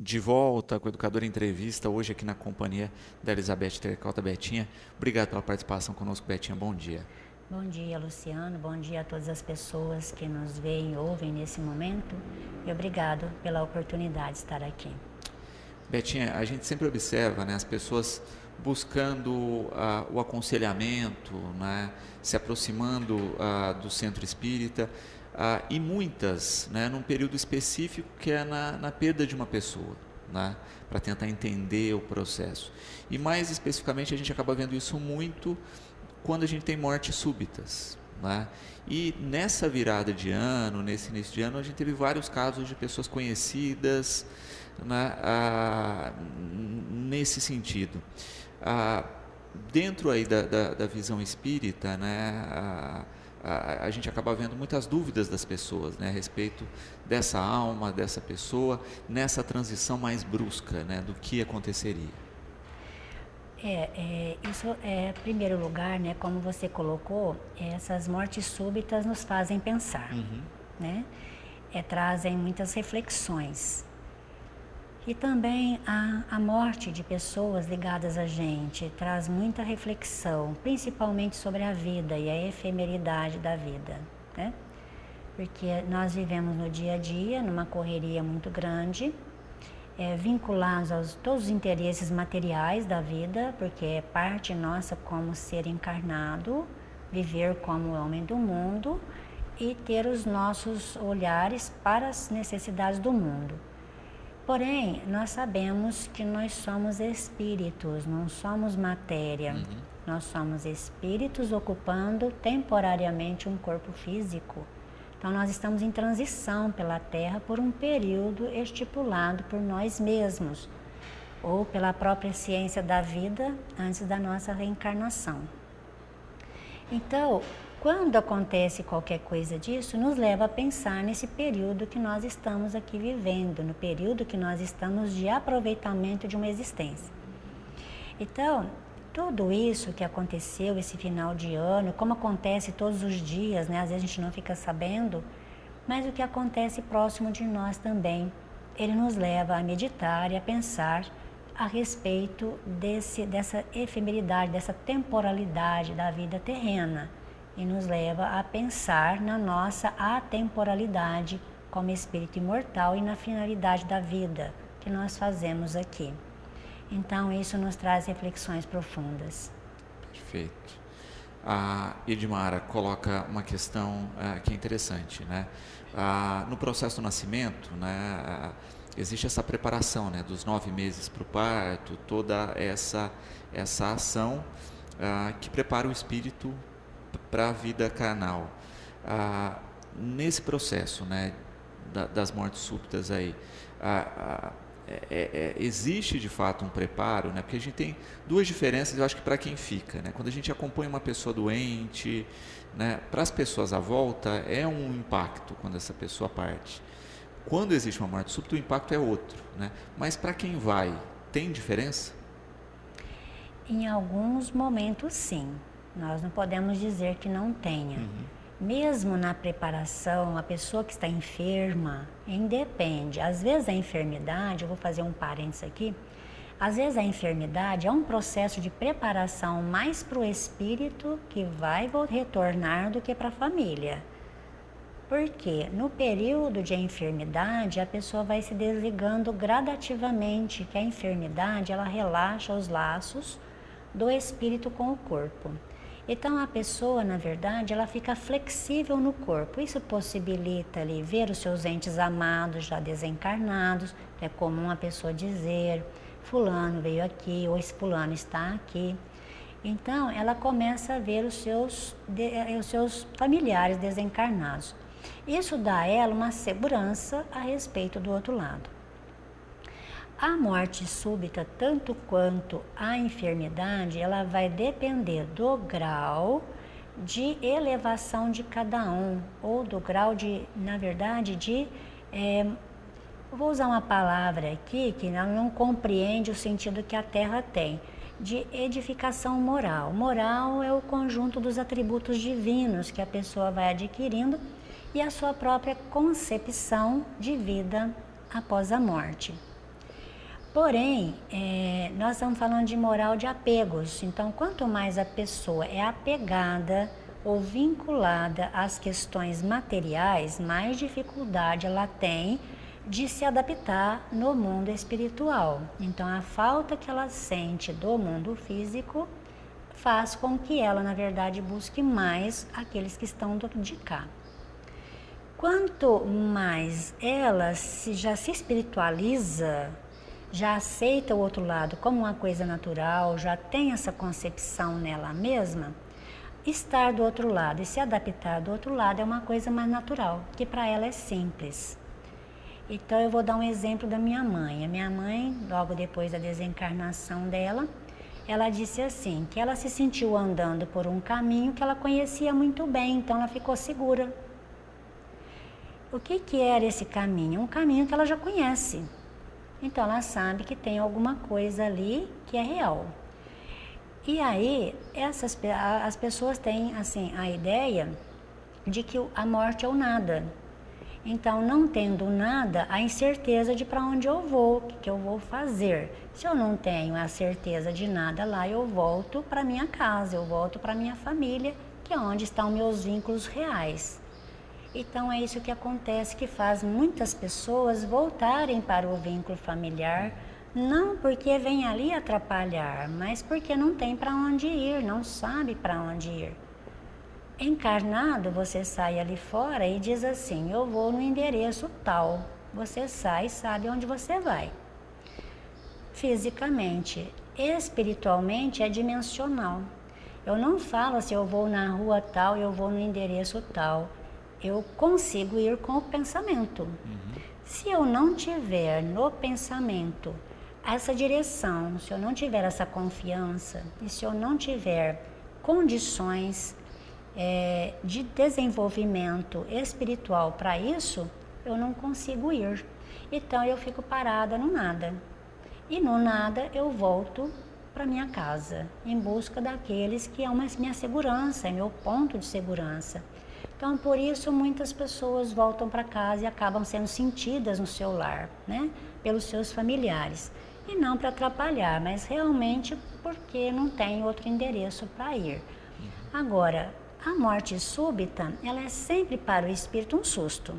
de volta com o Educador Entrevista, hoje aqui na companhia da Elizabeth Tercalta. Betinha, obrigado pela participação conosco, Betinha, bom dia. Bom dia, Luciano, bom dia a todas as pessoas que nos veem e ouvem nesse momento e obrigado pela oportunidade de estar aqui. Betinha, a gente sempre observa, né, as pessoas buscando o aconselhamento, né, se aproximando do centro espírita, e muitas, né, num período específico que é na perda de uma pessoa, né, para tentar entender o processo. E mais especificamente a gente acaba vendo isso muito quando a gente tem mortes súbitas, né? E nessa virada de ano, nesse início de ano, a gente teve vários casos de pessoas conhecidas, né, nesse sentido. Dentro aí da visão espírita, né, a gente acaba vendo muitas dúvidas das pessoas, né, a respeito dessa alma, dessa pessoa, nessa transição mais brusca, né, do que aconteceria. Isso é, em primeiro lugar, né, como você colocou, essas mortes súbitas nos fazem pensar, né? Trazem muitas reflexões. E também a morte de pessoas ligadas a gente traz muita reflexão, principalmente sobre a vida e a efemeridade da vida, né? Porque nós vivemos no dia a dia, numa correria muito grande, vinculados a todos os interesses materiais da vida, porque é parte nossa como ser encarnado, viver como homem do mundo e ter os nossos olhares para as necessidades do mundo. Porém, nós sabemos que nós somos espíritos, não somos matéria. Nós somos espíritos ocupando temporariamente um corpo físico. Então, nós estamos em transição pela Terra por um período estipulado por nós mesmos, ou pela própria ciência da vida antes da nossa reencarnação. Então, quando acontece qualquer coisa disso, nos leva a pensar nesse período que nós estamos aqui vivendo, no período que nós estamos de aproveitamento de uma existência. Então, tudo isso que aconteceu esse final de ano, como acontece todos os dias, né? Às vezes a gente não fica sabendo, mas o que acontece próximo de nós também, ele nos leva a meditar e a pensar a respeito dessa efemeridade, dessa temporalidade da vida terrena, e nos leva a pensar na nossa atemporalidade como espírito imortal e na finalidade da vida que nós fazemos aqui. Então, isso nos traz reflexões profundas. Perfeito. A Edmara coloca uma questão que é interessante, né? No processo do nascimento, né, existe essa preparação, né, dos 9 meses para o parto, toda essa ação que prepara o espírito para a vida carnal. Nesse processo, né, das mortes súbitas aí, existe de fato um preparo, né? Porque a gente tem duas diferenças, eu acho que para quem fica, né? Quando a gente acompanha uma pessoa doente, né, para as pessoas à volta é um impacto quando essa pessoa parte. Quando existe uma morte súbita, o impacto é outro, né? Mas para quem vai, tem diferença? Em alguns momentos, sim. Nós não podemos dizer que não tenha. Mesmo na preparação, a pessoa que está enferma, independe. Às vezes a enfermidade, eu vou fazer um parênteses aqui, às vezes a enfermidade é um processo de preparação mais para o espírito que vai retornar do que para a família. Porque no período de enfermidade, a pessoa vai se desligando gradativamente, que a enfermidade, ela relaxa os laços do espírito com o corpo. Então, a pessoa, na verdade, ela fica flexível no corpo. Isso possibilita ali ver os seus entes amados já desencarnados. É comum a pessoa dizer, fulano veio aqui, ou esse fulano está aqui. Então, ela começa a ver os seus familiares desencarnados. Isso dá a ela uma segurança a respeito do outro lado. A morte súbita, tanto quanto a enfermidade, ela vai depender do grau de elevação de cada um, ou do grau de, na verdade, vou usar uma palavra aqui que não compreende o sentido que a Terra tem, de edificação moral. Moral é o conjunto dos atributos divinos que a pessoa vai adquirindo e a sua própria concepção de vida após a morte. Porém, nós estamos falando de moral de apegos. Então, quanto mais a pessoa é apegada ou vinculada às questões materiais, mais dificuldade ela tem de se adaptar no mundo espiritual. Então, a falta que ela sente do mundo físico faz com que ela, na verdade, busque mais aqueles que estão de cá. Quanto mais ela já se espiritualiza, já aceita o outro lado como uma coisa natural, já tem essa concepção nela mesma, estar do outro lado e se adaptar do outro lado é uma coisa mais natural, que para ela é simples. Então eu vou dar um exemplo da minha mãe. A minha mãe, logo depois da desencarnação dela, ela disse assim, que ela se sentiu andando por um caminho que ela conhecia muito bem, então ela ficou segura. O que era esse caminho? Um caminho que ela já conhece. Então ela sabe que tem alguma coisa ali que é real. E aí, as pessoas têm assim, a ideia de que a morte é o nada. Então, não tendo nada, a incerteza de para onde eu vou, o que eu vou fazer. Se eu não tenho a certeza de nada lá, eu volto para minha casa, eu volto para minha família, que é onde estão meus vínculos reais. Então, é isso que acontece, que faz muitas pessoas voltarem para o vínculo familiar, não porque vem ali atrapalhar, mas porque não tem para onde ir, não sabe para onde ir. Encarnado, você sai ali fora e diz assim, eu vou no endereço tal. Você sai e sabe onde você vai. Fisicamente, espiritualmente é dimensional. Eu não falo se eu vou na rua tal, eu vou no endereço tal. Eu consigo ir com o pensamento. Se eu não tiver no pensamento essa direção, se eu não tiver essa confiança e se eu não tiver condições de desenvolvimento espiritual para isso, eu não consigo ir. Então eu fico parada no nada. E no nada eu volto para minha casa, em busca daqueles que é minha segurança, é meu ponto de segurança. Então por isso muitas pessoas voltam para casa e acabam sendo sentidas no seu lar, né? Pelos seus familiares. E não para atrapalhar, mas realmente porque não tem outro endereço para ir. Agora, a morte súbita, ela é sempre para o espírito um susto.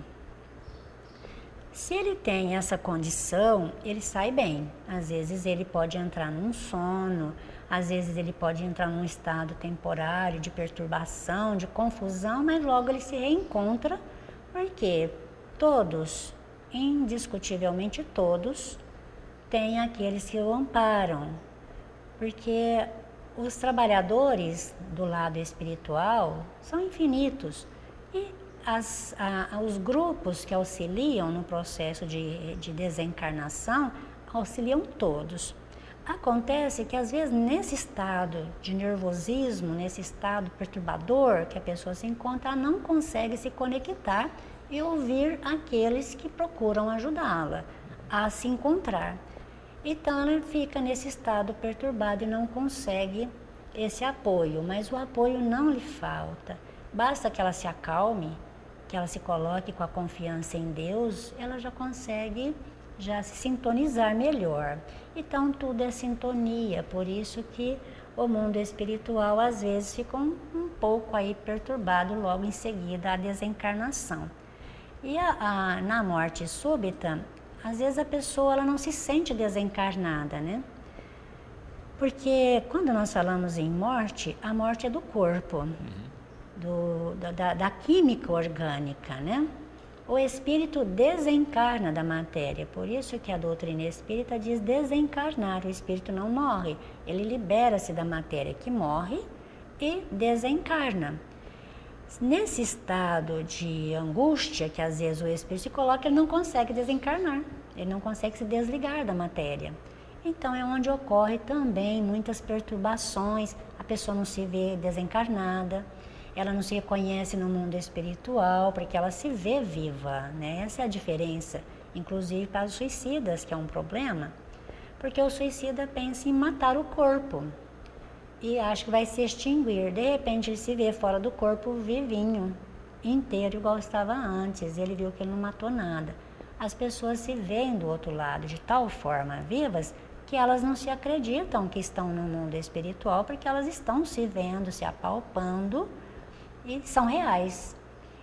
Se ele tem essa condição, ele sai bem. Às vezes ele pode entrar num sono, às vezes ele pode entrar num estado temporário de perturbação, de confusão, mas logo ele se reencontra, porque todos, indiscutivelmente todos, têm aqueles que o amparam. Porque os trabalhadores do lado espiritual são infinitos e os grupos que auxiliam no processo de desencarnação auxiliam todos. Acontece que às vezes nesse estado de nervosismo, nesse estado perturbador que a pessoa se encontra, ela não consegue se conectar e ouvir aqueles que procuram ajudá-la a se encontrar. Então ela fica nesse estado perturbado e não consegue esse apoio, mas o apoio não lhe falta. Basta que ela se acalme, que ela se coloque com a confiança em Deus, ela já consegue se sintonizar melhor. Então tudo é sintonia, por isso que o mundo espiritual às vezes fica um pouco aí perturbado logo em seguida à desencarnação. E na morte súbita, às vezes a pessoa ela não se sente desencarnada, né? Porque quando nós falamos em morte, a morte é do corpo, da química orgânica, né? O espírito desencarna da matéria, por isso que a doutrina espírita diz desencarnar, o espírito não morre, ele libera-se da matéria que morre e desencarna. Nesse estado de angústia que às vezes o espírito se coloca, ele não consegue desencarnar, ele não consegue se desligar da matéria. Então é onde ocorre também muitas perturbações, a pessoa não se vê desencarnada, ela não se reconhece no mundo espiritual, porque ela se vê viva, né? Essa é a diferença, inclusive para os suicidas, que é um problema, porque o suicida pensa em matar o corpo e acha que vai se extinguir. De repente ele se vê fora do corpo vivinho, inteiro, igual estava antes. Ele viu que ele não matou nada. as pessoas se veem do outro lado de tal forma vivas que elas não se acreditam que estão no mundo espiritual, porque elas estão se vendo, se apalpando e são reais.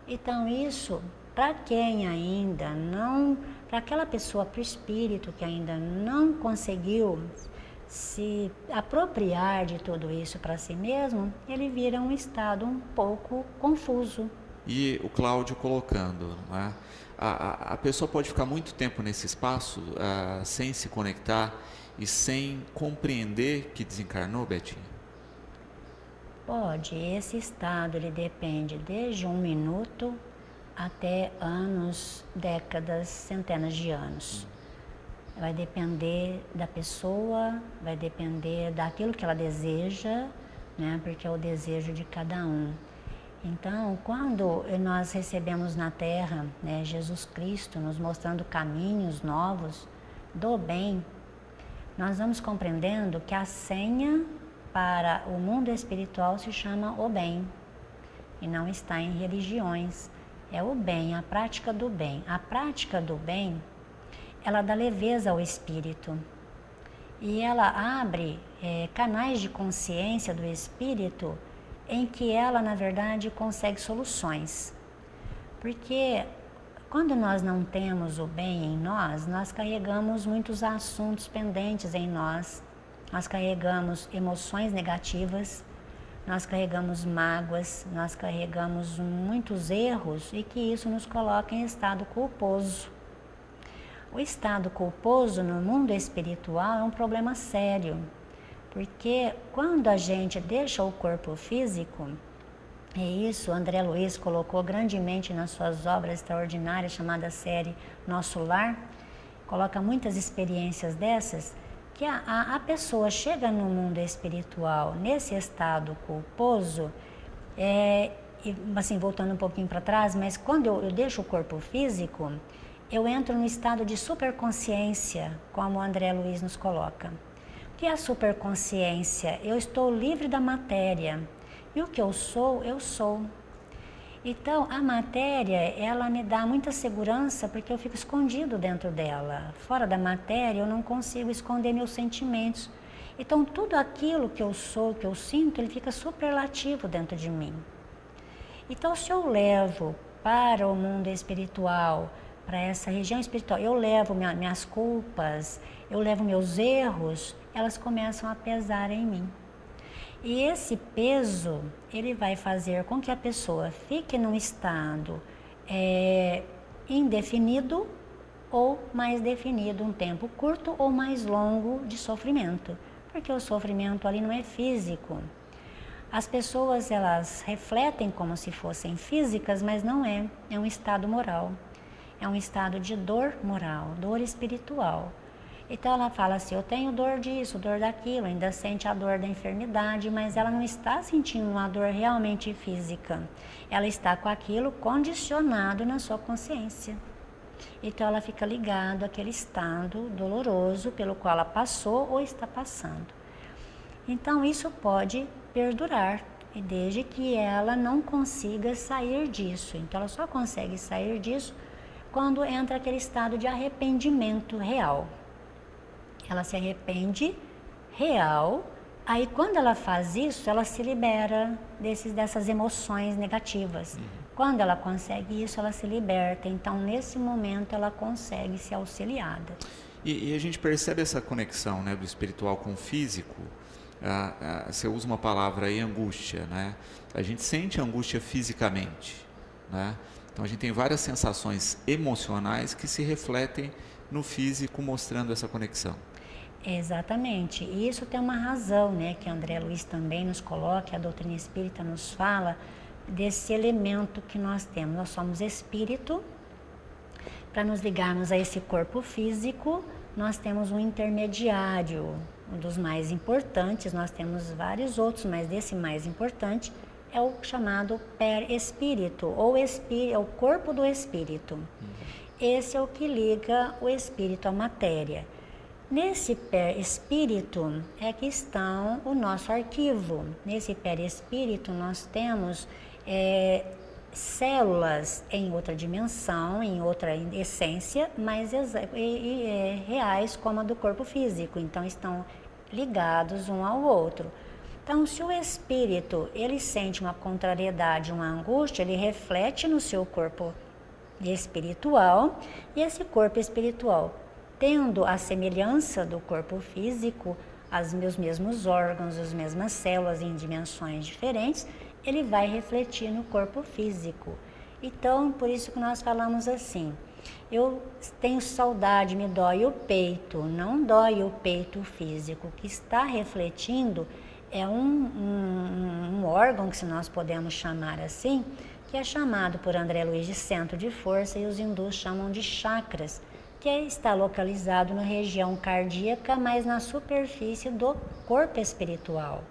Então isso, para quem ainda não, para aquela pessoa, para o espírito que ainda não conseguiu se apropriar de tudo isso para si mesmo, ele vira um estado um pouco confuso. E o Cláudio colocando, né? A pessoa pode ficar muito tempo nesse espaço sem se conectar e sem compreender que desencarnou, Betinha? Pode, esse estado ele depende desde 1 minuto até anos, décadas, centenas de anos. Vai depender da pessoa, vai depender daquilo que ela deseja, né? Porque é o desejo de cada um. Então, quando nós recebemos na Terra, né, Jesus Cristo nos mostrando caminhos novos do bem, nós vamos compreendendo que a senha para o mundo espiritual se chama o bem, e não está em religiões. É o bem, a prática do bem. A prática do bem, ela dá leveza ao espírito, e ela abre canais de consciência do espírito em que ela, na verdade, consegue soluções. Porque quando nós não temos o bem em nós, nós carregamos muitos assuntos pendentes em nós. Nós carregamos emoções negativas, nós carregamos mágoas, nós carregamos muitos erros e que isso nos coloca em estado culposo. O estado culposo no mundo espiritual é um problema sério, porque quando a gente deixa o corpo físico, e isso André Luiz colocou grandemente nas suas obras extraordinárias, chamada série Nosso Lar, coloca muitas experiências dessas, que a pessoa chega no mundo espiritual nesse estado culposo, assim, voltando um pouquinho para trás, mas quando eu deixo o corpo físico, eu entro no estado de superconsciência, como o André Luiz nos coloca. O que é a superconsciência? Eu estou livre da matéria, e o que eu sou, eu sou. Então, a matéria, ela me dá muita segurança porque eu fico escondido dentro dela. Fora da matéria, eu não consigo esconder meus sentimentos. Então, tudo aquilo que eu sou, que eu sinto, ele fica superlativo dentro de mim. Então, se eu levo para o mundo espiritual, para essa região espiritual, eu levo minhas culpas, eu levo meus erros, elas começam a pesar em mim. E esse peso, ele vai fazer com que a pessoa fique num estado indefinido ou mais definido, um tempo curto ou mais longo de sofrimento, porque o sofrimento ali não é físico. As pessoas, elas refletem como se fossem físicas, mas não é, é um estado moral, é um estado de dor moral, dor espiritual. Então ela fala assim, eu tenho dor disso, dor daquilo, ainda sente a dor da enfermidade, mas ela não está sentindo uma dor realmente física. Ela está com aquilo condicionado na sua consciência. Então ela fica ligada àquele estado doloroso pelo qual ela passou ou está passando. Então isso pode perdurar, e desde que ela não consiga sair disso. Então ela só consegue sair disso quando entra aquele estado de arrependimento real. Ela se arrepende real, aí quando ela faz isso, ela se libera dessas emoções negativas. Quando ela consegue isso, ela se liberta. Então, nesse momento, ela consegue ser auxiliada. E a gente percebe essa conexão, né, do espiritual com o físico. Você usa uma palavra aí, angústia, né? A gente sente angústia fisicamente, né? Então, a gente tem várias sensações emocionais que se refletem no físico, mostrando essa conexão. Exatamente, e isso tem uma razão, né, que André Luiz também nos coloca, a doutrina espírita nos fala desse elemento que nós temos. Nós somos espírito, para nos ligarmos a esse corpo físico, nós temos um intermediário, um dos mais importantes, nós temos vários outros, mas desse mais importante é o chamado perespírito, ou é o corpo do espírito. Esse é o que liga o espírito à matéria. Nesse perespírito é que está o nosso arquivo. Nesse perespírito nós temos células em outra dimensão, em outra essência, mas reais como a do corpo físico, então estão ligados um ao outro. Então, se o espírito ele sente uma contrariedade, uma angústia, ele reflete no seu corpo espiritual, e esse corpo espiritual, tendo a semelhança do corpo físico, os mesmos órgãos, as mesmas células em dimensões diferentes, ele vai refletir no corpo físico. Então, por isso que nós falamos assim, eu tenho saudade, me dói o peito, não dói o peito físico, o que está refletindo é um órgão, que se nós podemos chamar assim, que é chamado por André Luiz de centro de força, e os hindus chamam de chakras, que está localizado na região cardíaca, mas na superfície do corpo espiritual.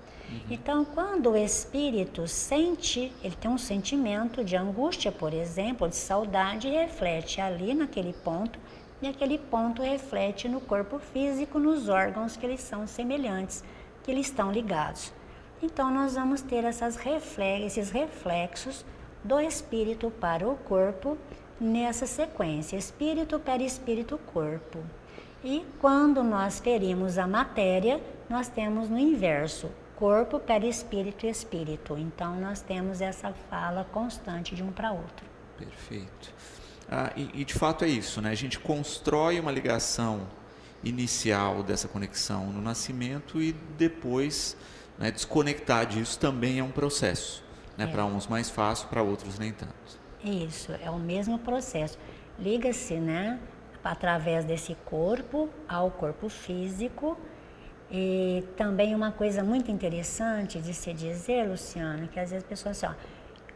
Então, quando o espírito sente, ele tem um sentimento de angústia, por exemplo, de saudade, reflete ali naquele ponto, e aquele ponto reflete no corpo físico, nos órgãos que eles são semelhantes, que eles estão ligados. Então, nós vamos ter esses reflexos do espírito para o corpo, nessa sequência, espírito, perispírito, corpo. E quando nós ferimos a matéria, nós temos no inverso, corpo, perispírito e espírito. Então, nós temos essa fala constante de um para outro. Perfeito. E de fato é isso, né? A gente constrói uma ligação inicial dessa conexão no nascimento e depois, né, desconectar disso também é um processo, né? Para uns mais fácil, para outros nem tanto. Isso, é o mesmo processo. Liga-se, né, através desse corpo ao corpo físico. E também uma coisa muito interessante de se dizer, Luciano, que às vezes as pessoas assim,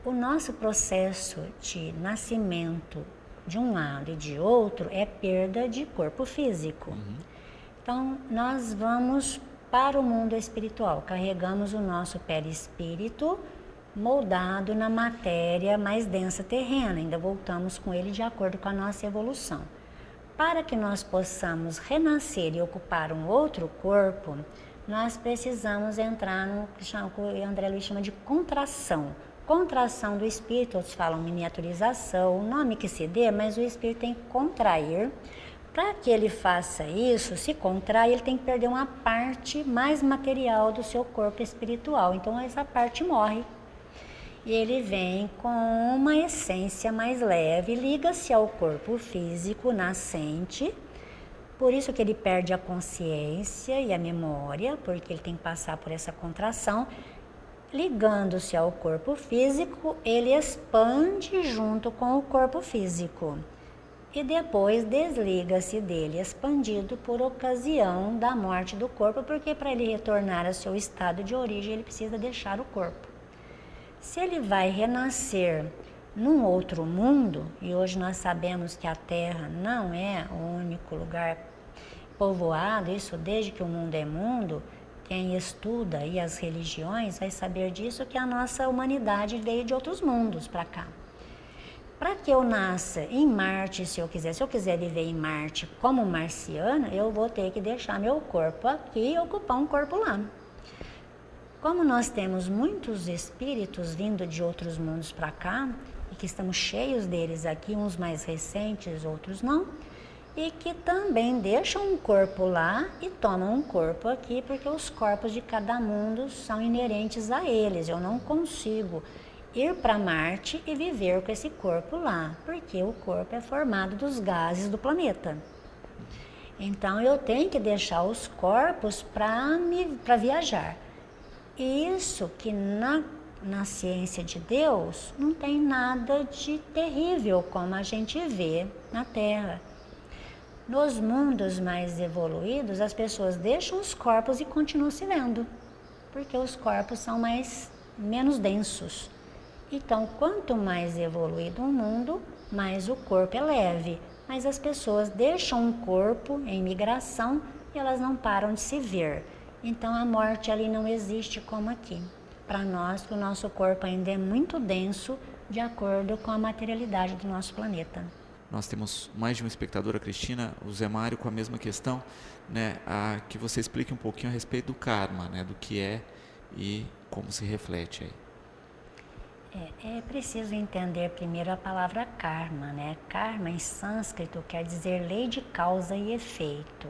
ó, o nosso processo de nascimento de um lado e de outro é perda de corpo físico. Então, nós vamos para o mundo espiritual, carregamos o nosso perispírito moldado na matéria mais densa terrena, ainda voltamos com ele de acordo com a nossa evolução. Para que nós possamos renascer e ocupar um outro corpo, nós precisamos entrar no que o André Luiz chama de contração. Contração do espírito, outros falam miniaturização, o nome que se dê, mas o espírito tem que contrair. Para que ele faça isso, se contrai, ele tem que perder uma parte mais material do seu corpo espiritual. Então, essa parte morre. E ele vem com uma essência mais leve, liga-se ao corpo físico nascente, por isso que ele perde a consciência e a memória, porque ele tem que passar por essa contração. Ligando-se ao corpo físico, ele expande junto com o corpo físico. E depois desliga-se dele, expandido por ocasião da morte do corpo, porque para ele retornar ao seu estado de origem, ele precisa deixar o corpo. Se ele vai renascer num outro mundo, e hoje nós sabemos que a Terra não é o único lugar povoado, isso desde que o mundo é mundo, quem estuda aí as religiões vai saber disso, que a nossa humanidade veio de outros mundos para cá. Para que eu nasça em Marte, se eu quiser viver em Marte como marciana, eu vou ter que deixar meu corpo aqui e ocupar um corpo lá. Como nós temos muitos espíritos vindo de outros mundos para cá, e que estamos cheios deles aqui, uns mais recentes, outros não, e que também deixam um corpo lá e tomam um corpo aqui, porque os corpos de cada mundo são inerentes a eles. Eu não consigo ir para Marte e viver com esse corpo lá, porque o corpo é formado dos gases do planeta. Então eu tenho que deixar os corpos para viajar. Isso que na ciência de Deus não tem nada de terrível como a gente vê na Terra. Nos mundos mais evoluídos, as pessoas deixam os corpos e continuam se vendo, porque os corpos são menos densos. Então, quanto mais evoluído um mundo, mais o corpo é leve. Mas as pessoas deixam um corpo em migração e elas não param de se ver. Então, a morte ali não existe como aqui. Para nós, o nosso corpo ainda é muito denso, de acordo com a materialidade do nosso planeta. Nós temos mais de uma espectadora, Cristina, o Zé Mário, com a mesma questão, né, que você explique um pouquinho a respeito do karma, né, do que é e como se reflete aí. É preciso entender primeiro a palavra karma, né? Karma em sânscrito quer dizer lei de causa e efeito.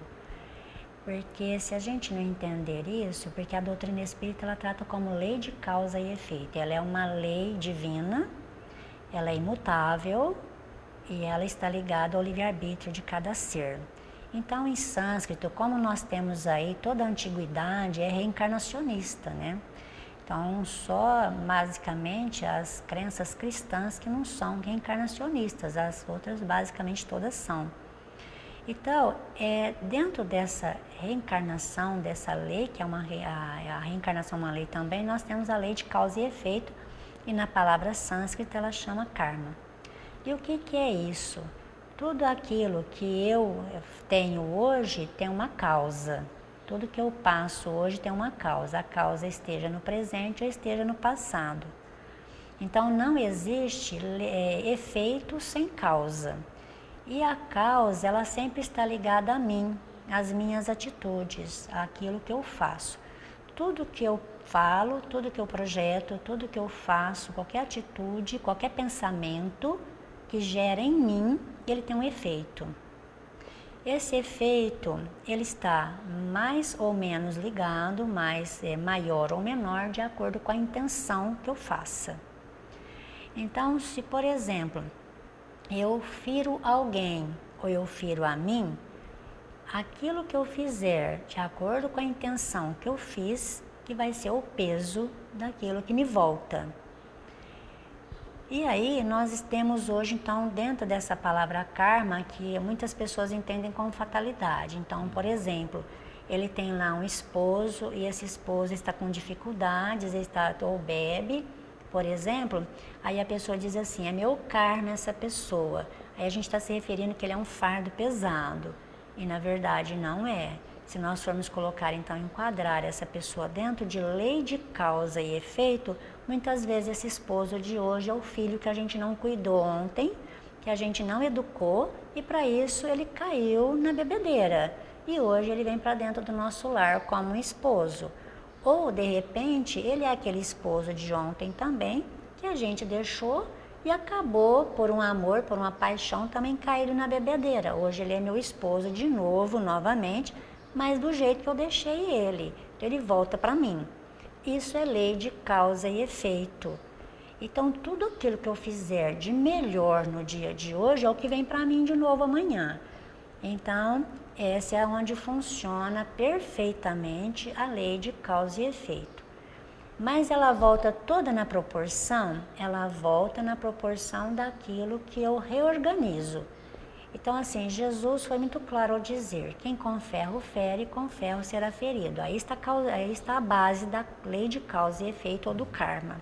Porque se a gente não entender isso, porque a doutrina espírita ela trata como lei de causa e efeito. Ela é uma lei divina, ela é imutável e ela está ligada ao livre-arbítrio de cada ser. Então, em sânscrito, como nós temos aí toda a antiguidade, é reencarnacionista, né? Então, só basicamente as crenças cristãs que não são reencarnacionistas, as outras basicamente todas são. Então, dentro dessa reencarnação, dessa lei, que é a reencarnação é uma lei também, nós temos a lei de causa e efeito, e na palavra sânscrita ela chama karma. E o que é isso? Tudo aquilo que eu tenho hoje tem uma causa. Tudo que eu passo hoje tem uma causa. A causa esteja no presente ou esteja no passado. Então, não existe efeito sem causa. E a causa, ela sempre está ligada a mim, às minhas atitudes, àquilo que eu faço. Tudo que eu falo, tudo que eu projeto, tudo que eu faço, qualquer atitude, qualquer pensamento que gera em mim, ele tem um efeito. Esse efeito, ele está mais ou menos ligado, maior ou menor, de acordo com a intenção que eu faça. Então, se por exemplo, eu firo alguém ou eu firo a mim, aquilo que eu fizer de acordo com a intenção que eu fiz, que vai ser o peso daquilo que me volta. E aí nós temos hoje, então, dentro dessa palavra karma, que muitas pessoas entendem como fatalidade. Então, por exemplo, ele tem lá um esposo e esse esposo está com dificuldades, ou bebe, por exemplo, aí a pessoa diz assim, é meu karma essa pessoa. Aí a gente está se referindo que ele é um fardo pesado. E na verdade não é. Se nós formos colocar, então, enquadrar essa pessoa dentro de lei de causa e efeito, muitas vezes esse esposo de hoje é o filho que a gente não cuidou ontem, que a gente não educou, e para isso ele caiu na bebedeira. E hoje ele vem para dentro do nosso lar como um esposo. Ou, de repente, ele é aquele esposo de ontem também, que a gente deixou e acabou, por um amor, por uma paixão, também caído na bebedeira. Hoje ele é meu esposo de novo, novamente, mas do jeito que eu deixei ele. Então, ele volta para mim. Isso é lei de causa e efeito. Então, tudo aquilo que eu fizer de melhor no dia de hoje é o que vem para mim de novo amanhã. Então, essa é onde funciona perfeitamente a lei de causa e efeito. Mas ela volta toda na proporção? Ela volta na proporção daquilo que eu reorganizo. Então, assim, Jesus foi muito claro ao dizer, quem com ferro fere, com ferro será ferido. Aí está a base da lei de causa e efeito ou do karma.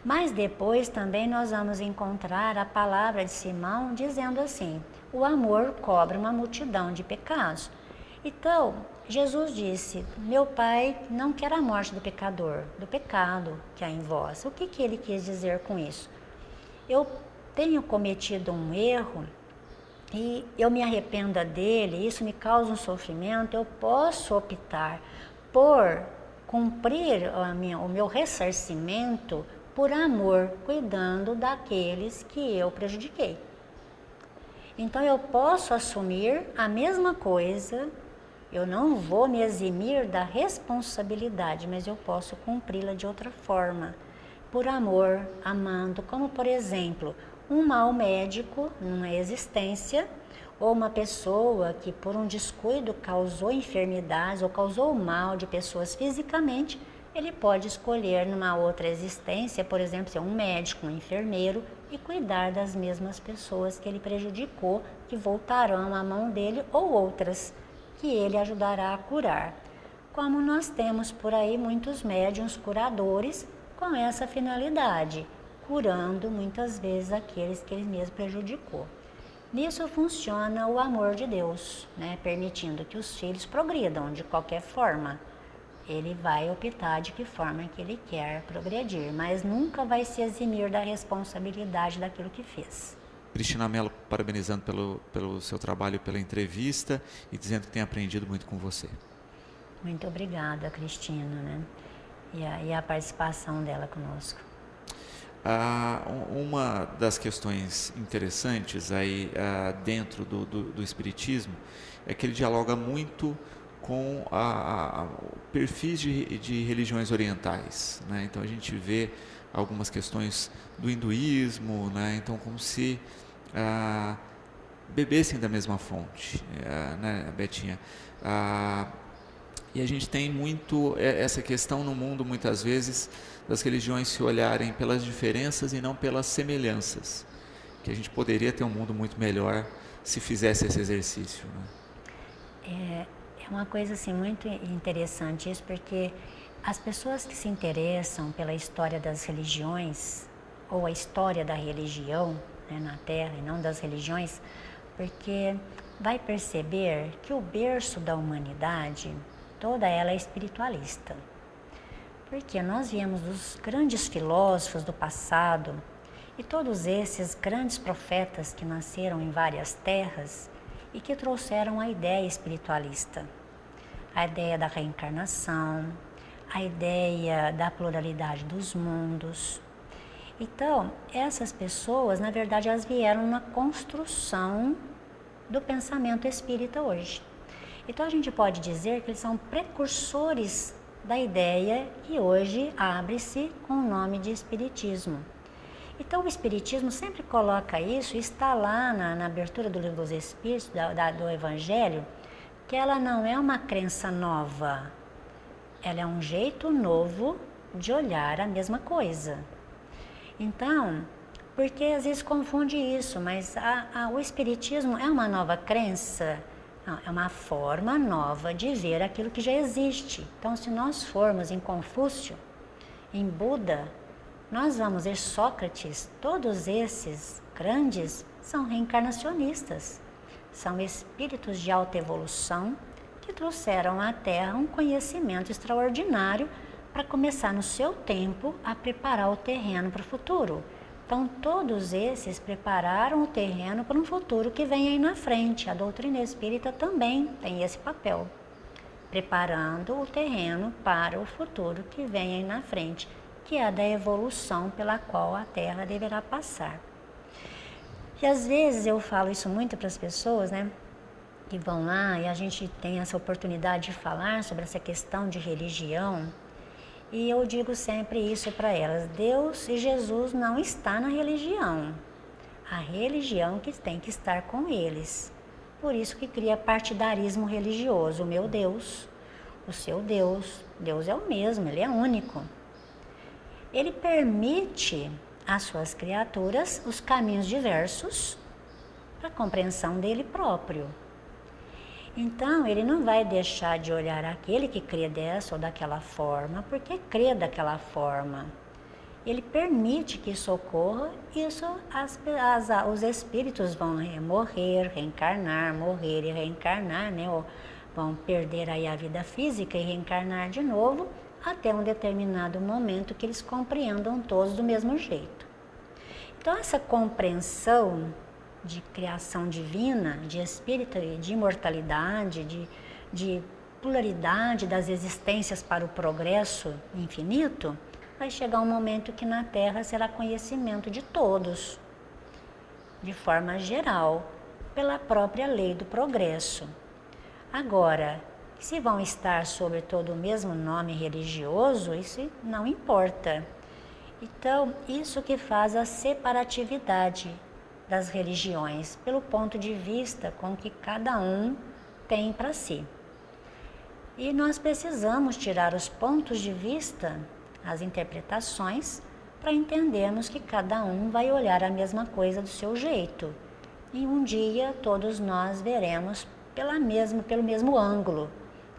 Mas depois também nós vamos encontrar a palavra de Simão dizendo assim, o amor cobre uma multidão de pecados. Então, Jesus disse, meu Pai não quer a morte do pecador, do pecado que há em vós. O que ele quis dizer com isso? Eu tenho cometido um erro e eu me arrependo dele, isso me causa um sofrimento, eu posso optar por cumprir o meu ressarcimento por amor, cuidando daqueles que eu prejudiquei. Então eu posso assumir a mesma coisa, eu não vou me eximir da responsabilidade, mas eu posso cumpri-la de outra forma, por amor, amando, como por exemplo, um mau médico numa existência, ou uma pessoa que por um descuido causou enfermidades ou causou mal de pessoas fisicamente, ele pode escolher numa outra existência, por exemplo, ser um médico, um enfermeiro e cuidar das mesmas pessoas que ele prejudicou, que voltarão à mão dele ou outras que ele ajudará a curar. Como nós temos por aí muitos médiuns curadores com essa finalidade, curando muitas vezes aqueles que ele mesmo prejudicou. Nisso funciona o amor de Deus, né? Permitindo que os filhos progridam de qualquer forma. Ele vai optar de que forma que ele quer progredir, mas nunca vai se eximir da responsabilidade daquilo que fez. Cristina Mello, parabenizando pelo seu trabalho, pela entrevista e dizendo que tem aprendido muito com você. Muito obrigada, Cristina, né? E a participação dela conosco. Uma das questões interessantes aí dentro do Espiritismo é que ele dialoga muito com perfis de religiões orientais, né? Então a gente vê algumas questões do hinduísmo, né? Então como se bebessem da mesma fonte, né, Betinha? E a gente tem muito essa questão no mundo, muitas vezes, das religiões se olharem pelas diferenças e não pelas semelhanças, que a gente poderia ter um mundo muito melhor se fizesse esse exercício, né? É uma coisa assim muito interessante isso, porque as pessoas que se interessam pela história das religiões, ou a história da religião, né, na Terra e não das religiões, porque vai perceber que o berço da humanidade, toda ela é espiritualista. Porque nós viemos dos grandes filósofos do passado e todos esses grandes profetas que nasceram em várias terras e que trouxeram a ideia espiritualista, a ideia da reencarnação, a ideia da pluralidade dos mundos. Então, essas pessoas, na verdade, elas vieram na construção do pensamento espírita hoje. Então, a gente pode dizer que eles são precursores da ideia que hoje abre-se com o nome de Espiritismo. Então, o Espiritismo sempre coloca isso, está lá na abertura do Livro dos Espíritos, do Evangelho, que ela não é uma crença nova, ela é um jeito novo de olhar a mesma coisa. Então, porque às vezes confunde isso, mas o Espiritismo é uma nova crença? Não, é uma forma nova de ver aquilo que já existe. Então, se nós formos em Confúcio, em Buda, nós vamos ver Sócrates, todos esses grandes são reencarnacionistas, são espíritos de alta evolução que trouxeram à Terra um conhecimento extraordinário para começar no seu tempo a preparar o terreno para o futuro. Então, todos esses prepararam o terreno para um futuro que vem aí na frente. A doutrina espírita também tem esse papel, preparando o terreno para o futuro que vem aí na frente, que é a da evolução pela qual a Terra deverá passar. E às vezes eu falo isso muito para as pessoas, né, que vão lá e a gente tem essa oportunidade de falar sobre essa questão de religião. E eu digo sempre isso para elas: Deus e Jesus não está na religião. A religião que tem que estar com eles. Por isso que cria partidarismo religioso. O meu Deus, o seu Deus. Deus é o mesmo, ele é único. Ele permite às suas criaturas os caminhos diversos para a compreensão dele próprio. Então, ele não vai deixar de olhar aquele que crê dessa ou daquela forma, porque crê daquela forma. Ele permite que isso ocorra, isso os espíritos vão morrer, reencarnar, morrer e reencarnar, né? Ou vão perder aí a vida física e reencarnar de novo, até um determinado momento que eles compreendam todos do mesmo jeito. Então, essa compreensão de criação divina, de espírito, de imortalidade, de pluralidade das existências para o progresso infinito, vai chegar um momento que na Terra será conhecimento de todos, de forma geral, pela própria lei do progresso. Agora, se vão estar sob todo o mesmo nome religioso, isso não importa. Então, isso que faz a separatividade das religiões, pelo ponto de vista com que cada um tem para si. E nós precisamos tirar os pontos de vista, as interpretações, para entendermos que cada um vai olhar a mesma coisa do seu jeito. E um dia todos nós veremos pelo mesmo ângulo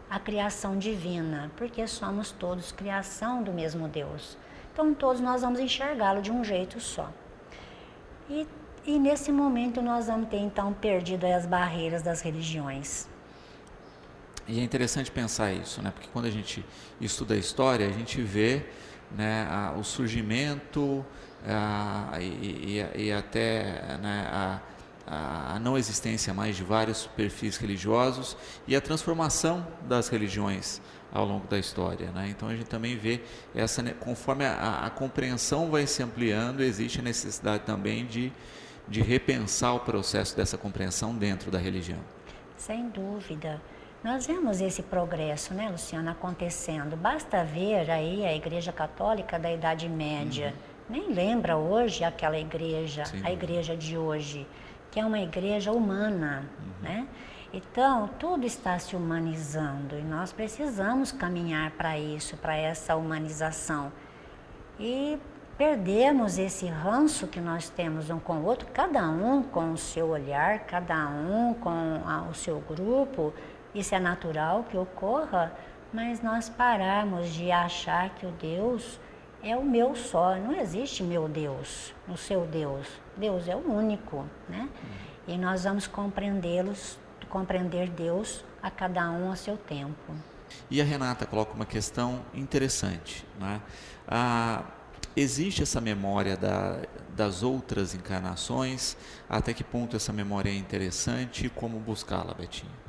a criação divina, porque somos todos criação do mesmo Deus. Então todos nós vamos enxergá-lo de um jeito só. E nesse momento nós vamos ter então perdido as barreiras das religiões. E é interessante pensar isso, né? Porque quando a gente estuda a história, a gente vê, né, o surgimento e até, né, a não existência mais de vários perfis religiosos e a transformação das religiões ao longo da história, né? Então a gente também vê conforme a compreensão vai se ampliando, existe a necessidade também de repensar o processo dessa compreensão dentro da religião. Sem dúvida. Nós vemos esse progresso, né, Luciano, acontecendo. Basta ver aí a Igreja Católica da Idade Média. Nem lembra hoje aquela igreja, a igreja de hoje, que é uma igreja humana, né? Então, tudo está se humanizando e nós precisamos caminhar para isso, para essa humanização. E perdemos esse ranço que nós temos um com o outro, cada um com o seu olhar, cada um com o seu grupo. Isso é natural que ocorra, mas nós paramos de achar que o Deus é o meu só. Não existe meu Deus, o seu Deus. Deus é o único, né? E nós vamos compreender Deus a cada um a seu tempo. E a Renata coloca uma questão interessante, né? Existe essa memória das outras encarnações? Até que ponto essa memória é interessante e como buscá-la, Betinha?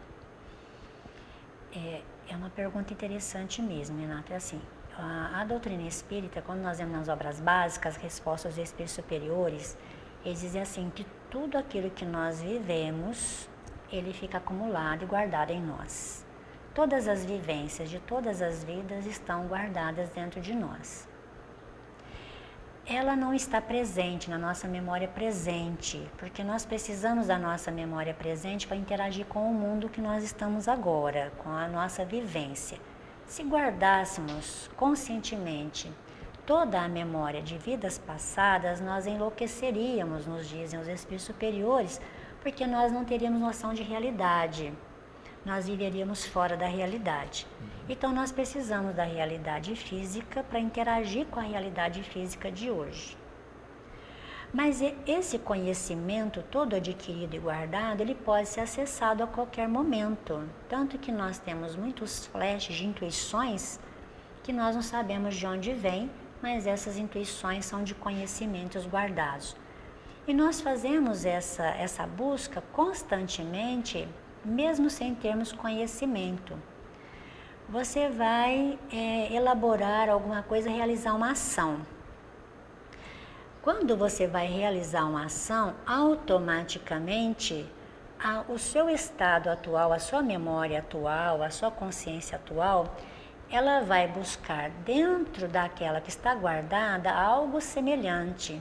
É uma pergunta interessante mesmo, Renato. É assim, a doutrina espírita, quando nós vemos nas obras básicas, respostas dos espíritos superiores, eles dizem assim, que tudo aquilo que nós vivemos, ele fica acumulado e guardado em nós. Todas as vivências de todas as vidas estão guardadas dentro de nós. Ela não está presente na nossa memória presente, porque nós precisamos da nossa memória presente para interagir com o mundo que nós estamos agora, com a nossa vivência. Se guardássemos conscientemente toda a memória de vidas passadas, nós enlouqueceríamos, nos dizem os espíritos superiores, porque nós não teríamos noção de realidade. Nós viveríamos fora da realidade. Então nós precisamos da realidade física para interagir com a realidade física de hoje. Mas esse conhecimento todo adquirido e guardado, ele pode ser acessado a qualquer momento. Tanto que nós temos muitos flashes de intuições que nós não sabemos de onde vem, mas essas intuições são de conhecimentos guardados. E nós fazemos essa busca constantemente, mesmo sem termos conhecimento. Você vai elaborar alguma coisa, realizar uma ação. Quando você vai realizar uma ação, automaticamente o seu estado atual, a sua memória atual, a sua consciência atual, ela vai buscar dentro daquela que está guardada algo semelhante.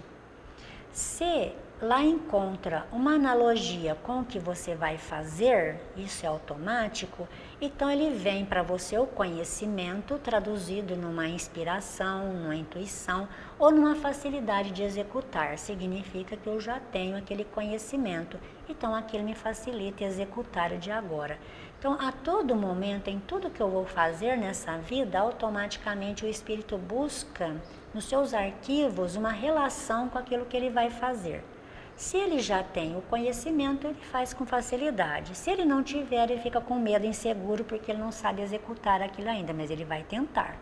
Se lá encontra uma analogia com o que você vai fazer, isso é automático, então ele vem para você o conhecimento traduzido numa inspiração, numa intuição ou numa facilidade de executar. Significa que eu já tenho aquele conhecimento, então aquilo me facilita executar o de agora. Então, a todo momento, em tudo que eu vou fazer nessa vida, automaticamente o espírito busca nos seus arquivos uma relação com aquilo que ele vai fazer. Se ele já tem o conhecimento, ele faz com facilidade. Se ele não tiver, ele fica com medo, inseguro, porque ele não sabe executar aquilo ainda, mas ele vai tentar.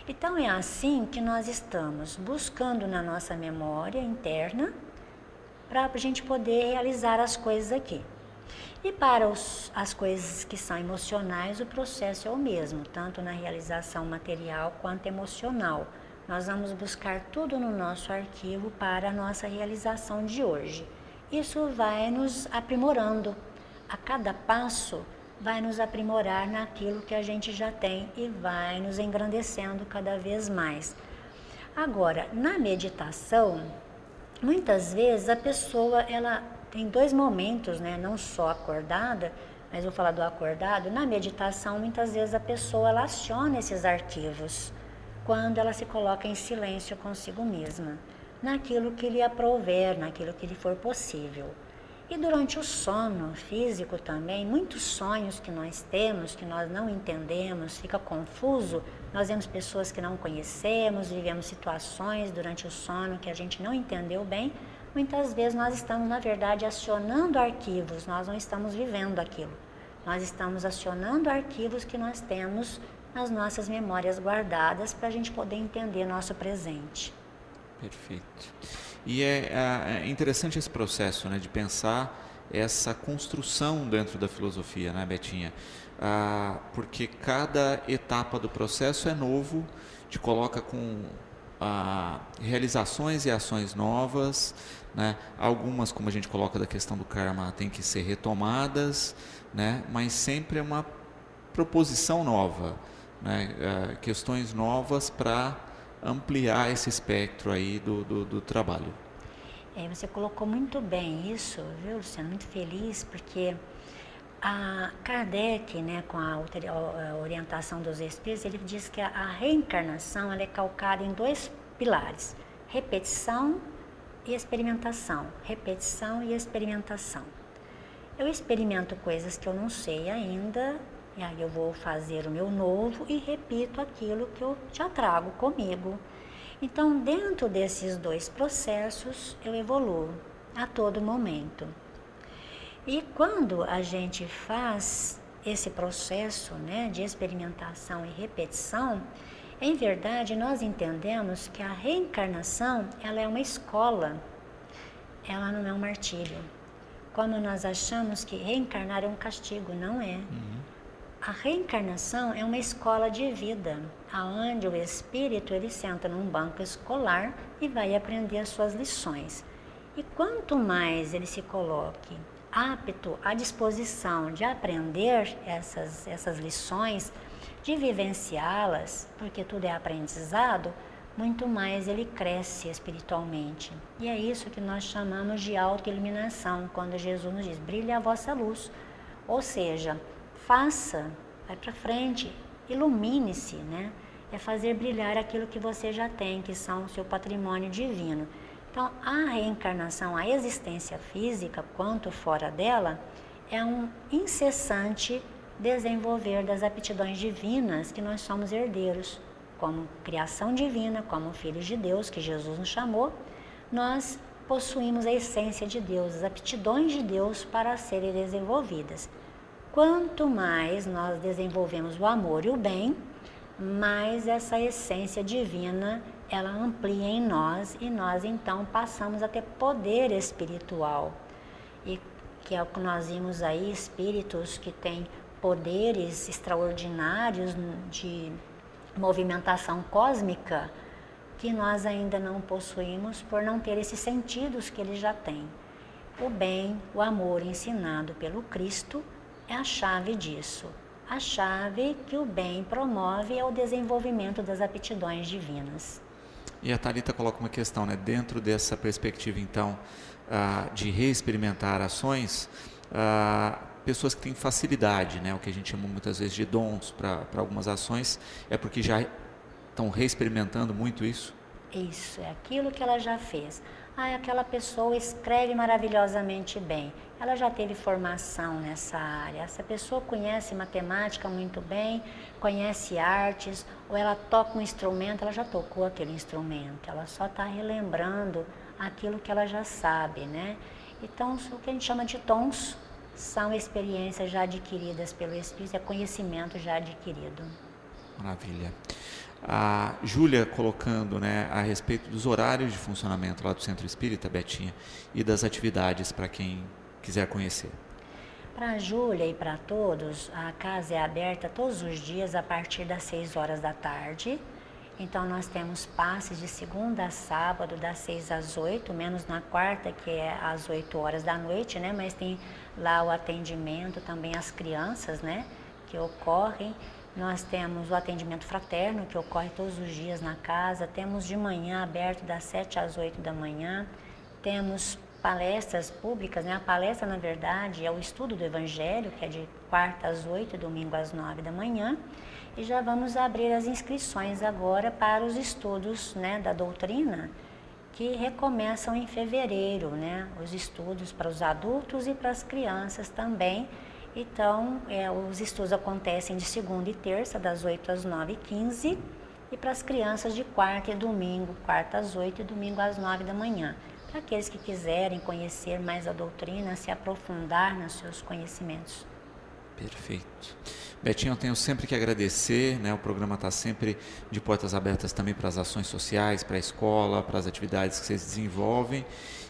Então é assim que nós estamos buscando na nossa memória interna para a gente poder realizar as coisas aqui. E para as coisas que são emocionais, o processo é o mesmo, tanto na realização material quanto emocional. Nós vamos buscar tudo no nosso arquivo para a nossa realização de hoje. Isso vai nos aprimorando. A cada passo vai nos aprimorar naquilo que a gente já tem e vai nos engrandecendo cada vez mais. Agora, na meditação, muitas vezes a pessoa ela tem dois momentos, né? Não só acordada, mas vou falar do acordado. Na meditação, muitas vezes a pessoa ela aciona esses arquivos quando ela se coloca em silêncio consigo mesma, naquilo que lhe aprouver, naquilo que lhe for possível. E durante o sono físico também, muitos sonhos que nós temos, que nós não entendemos, fica confuso, nós vemos pessoas que não conhecemos, vivemos situações durante o sono que a gente não entendeu bem, muitas vezes nós estamos, na verdade, acionando arquivos, nós não estamos vivendo aquilo. Nós estamos acionando arquivos que nós temos nas nossas memórias guardadas para a gente poder entender nosso presente. Perfeito. E é interessante esse processo, né, de pensar essa construção dentro da filosofia, né, Betinha? porque cada etapa do processo é novo, te coloca com realizações e ações novas, né? Algumas, como a gente coloca da questão do karma, tem que ser retomadas, né? Mas sempre é uma proposição nova, né? Questões novas para ampliar esse espectro aí do trabalho. Você colocou muito bem isso, viu, Luciano? Muito feliz, porque a Kardec, né, com a orientação dos espíritos, ele diz que a reencarnação ela é calcada em 2 pilares: repetição e experimentação. Repetição e experimentação. Eu experimento coisas que eu não sei ainda, e aí eu vou fazer o meu novo e repito aquilo que eu já trago comigo. Então, dentro desses 2 processos, eu evoluo a todo momento. E quando a gente faz esse processo, né, de experimentação e repetição, em verdade nós entendemos que a reencarnação ela é uma escola, ela não é um martírio. Como nós achamos que reencarnar é um castigo, não é. A reencarnação é uma escola de vida, aonde o espírito ele senta num banco escolar e vai aprender as suas lições. E quanto mais ele se coloque apto à disposição de aprender essas lições, de vivenciá-las, porque tudo é aprendizado, muito mais ele cresce espiritualmente. E é isso que nós chamamos de autoiluminação, quando Jesus nos diz: brilha a vossa luz. Ou seja, faça, vai para frente, ilumine-se, né? É fazer brilhar aquilo que você já tem, que são o seu patrimônio divino. Então, a reencarnação, a existência física, quanto fora dela, é um incessante desenvolver das aptidões divinas que nós somos herdeiros. Como criação divina, como filhos de Deus, que Jesus nos chamou, nós possuímos a essência de Deus, as aptidões de Deus para serem desenvolvidas. Quanto mais nós desenvolvemos o amor e o bem, mais essa essência divina ela amplia em nós e nós então passamos a ter poder espiritual. E que é o que nós vimos aí, espíritos que têm poderes extraordinários de movimentação cósmica, que nós ainda não possuímos por não ter esses sentidos que eles já têm. O bem, o amor ensinado pelo Cristo é a chave disso. A chave que o bem promove é o desenvolvimento das aptidões divinas. E a Thalita coloca uma questão, né? Dentro dessa perspectiva, então, de reexperimentar ações, pessoas que têm facilidade, né? O que a gente chama muitas vezes de dons para algumas ações, é porque já estão reexperimentando muito isso? Isso, é aquilo que ela já fez. Aquela pessoa escreve maravilhosamente bem. Ela já teve formação nessa área. Essa pessoa conhece matemática muito bem, conhece artes, ou ela toca um instrumento, ela já tocou aquele instrumento. Ela só está relembrando aquilo que ela já sabe, né? Então, o que a gente chama de dons são experiências já adquiridas pelo Espírito, é conhecimento já adquirido. Maravilha. A Júlia colocando, né, a respeito dos horários de funcionamento lá do Centro Espírita, Betinha, e das atividades para quem quiser conhecer. Para a Júlia e para todos, a casa é aberta todos os dias a partir das 6 horas da tarde. Então nós temos passes de segunda a sábado, das 6 às 8, menos na quarta, que é às 8 horas da noite, né? Mas tem lá o atendimento também às crianças, né? Que ocorrem. Nós temos o atendimento fraterno, que ocorre todos os dias na casa. Temos de manhã aberto das 7 às 8 da manhã. Temos palestras públicas, né? A palestra, na verdade, é o estudo do Evangelho, que é de quarta às 8 e domingo às 9 da manhã. E já vamos abrir as inscrições agora para os estudos, né, da doutrina, que recomeçam em fevereiro, né? Os estudos para os adultos e para as crianças também. Então, os estudos acontecem de segunda e terça, das 8 às 9h15, e para as crianças de quarta e domingo, quarta às 8 e domingo às 9 da manhã. Para aqueles que quiserem conhecer mais a doutrina, se aprofundar nos seus conhecimentos. Perfeito. Betinho, eu tenho sempre que agradecer, né? O programa está sempre de portas abertas também para as ações sociais, para a escola, para as atividades que vocês desenvolvem.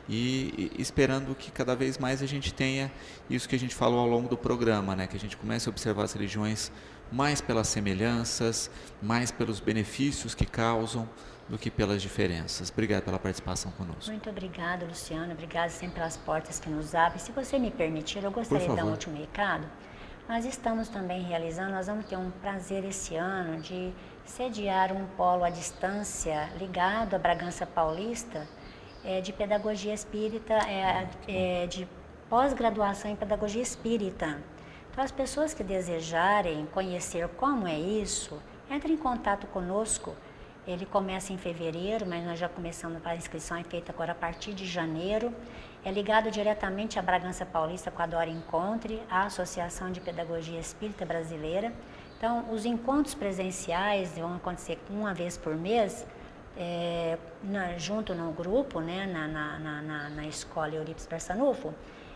e esperando que cada vez mais a gente tenha isso que a gente falou ao longo do programa, né? Que a gente comece a observar as religiões mais pelas semelhanças, mais pelos benefícios que causam, do que pelas diferenças. Obrigado pela participação conosco. Muito obrigada, Luciano. Obrigada sempre pelas portas que nos abrem. Se você me permitir, eu gostaria de dar um último recado. Nós estamos também realizando, nós vamos ter um prazer esse ano de sediar um polo à distância ligado à Bragança Paulista, de pedagogia espírita, de pós-graduação em pedagogia espírita. Então, as pessoas que desejarem conhecer como é isso, entrem em contato conosco. Ele começa em fevereiro, mas nós já começamos, a inscrição é feita agora a partir de janeiro. É ligado diretamente à Bragança Paulista com a Dora Encontre, a Associação de Pedagogia Espírita Brasileira. Então, os encontros presenciais vão acontecer uma vez por mês, junto no grupo, né, na escola Eurípides Barçanufo,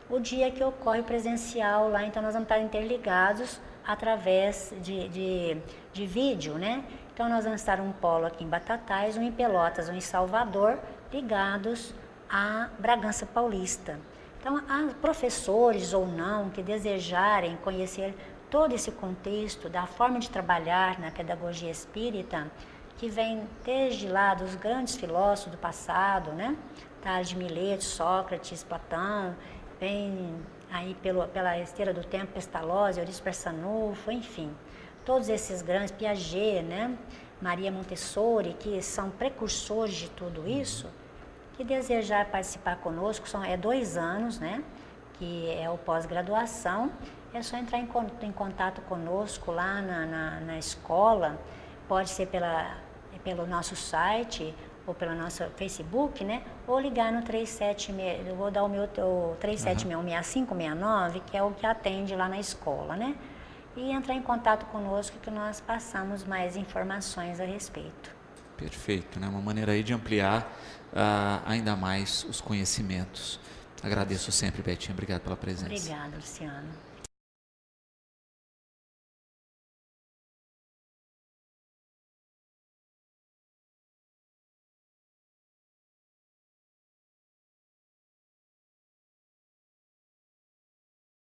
o dia que ocorre o presencial lá. Então, nós vamos estar interligados através de vídeo, né? Então, nós vamos estar um polo aqui em Batatais, um em Pelotas, um em Salvador, ligados à Bragança Paulista. Então, há professores ou não que desejarem conhecer todo esse contexto da forma de trabalhar na pedagogia espírita, que vem desde lá dos grandes filósofos do passado, né? Tales de Mileto, Sócrates, Platão, vem aí pela esteira do tempo, Pestalozzi, Eurípides Barçanufo, enfim. Todos esses grandes, Piaget, né? Maria Montessori, que são precursores de tudo isso, que desejar participar conosco, é 2 anos, né? Que é o pós-graduação, é só entrar em contato conosco lá na escola, pode ser pelo nosso site ou pelo nosso Facebook, né? Ou ligar no 376, eu vou dar o meu 37616569, que é o que atende lá na escola, né? E entrar em contato conosco que nós passamos mais informações a respeito. Perfeito, né? Uma maneira aí de ampliar ainda mais os conhecimentos. Agradeço sempre, Betinha. Obrigado pela presença. Obrigada, Luciano.